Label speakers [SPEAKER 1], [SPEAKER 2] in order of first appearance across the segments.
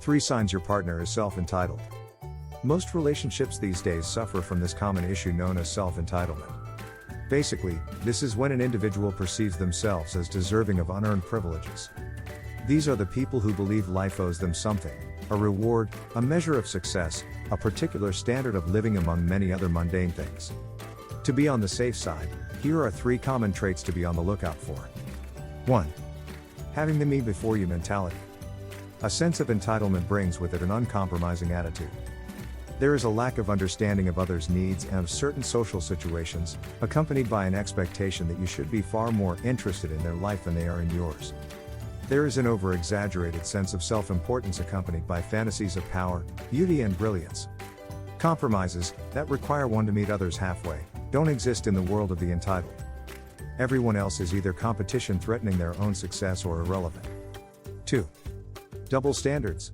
[SPEAKER 1] 3 signs your partner is self-entitled. Most relationships these days suffer from this common issue known as self-entitlement. Basically, this is when an individual perceives themselves as deserving of unearned privileges. These are the people who believe life owes them something, a reward, a measure of success, a particular standard of living among many other mundane things. To be on the safe side, here are 3 common traits to be on the lookout for. 1. Having the me before you mentality. A sense of entitlement brings with it an uncompromising attitude. There is a lack of understanding of others' needs and of certain social situations, accompanied by an expectation that you should be far more interested in their life than they are in yours. There is an over-exaggerated sense of self-importance accompanied by fantasies of power, beauty and brilliance. Compromises, that require one to meet others halfway, don't exist in the world of the entitled. Everyone else is either competition threatening their own success or irrelevant. 2. Double standards.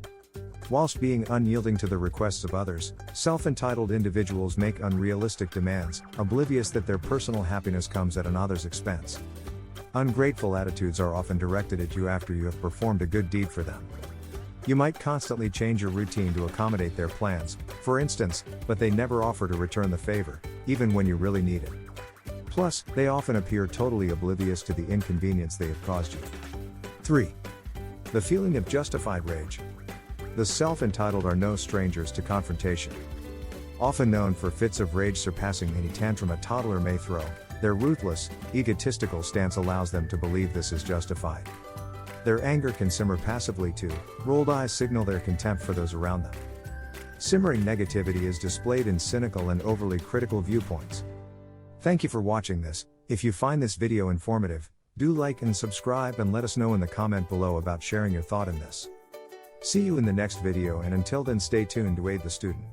[SPEAKER 1] Whilst being unyielding to the requests of others, self-entitled individuals make unrealistic demands, oblivious that their personal happiness comes at another's expense. Ungrateful attitudes are often directed at you after you have performed a good deed for them. You might constantly change your routine to accommodate their plans, for instance, but they never offer to return the favor, even when you really need it. Plus, they often appear totally oblivious to the inconvenience they have caused you. 3. The feeling of justified rage. The self-entitled are no strangers to confrontation. Often known for fits of rage surpassing any tantrum a toddler may throw, their ruthless, egotistical stance allows them to believe this is justified. Their anger can simmer passively too, rolled eyes signal their contempt for those around them. Simmering negativity is displayed in cynical and overly critical viewpoints. Thank you for watching this. If you find this video informative, do like and subscribe and let us know in the comment below about sharing your thought in this. See you in the next video, and until then stay tuned to aid the student.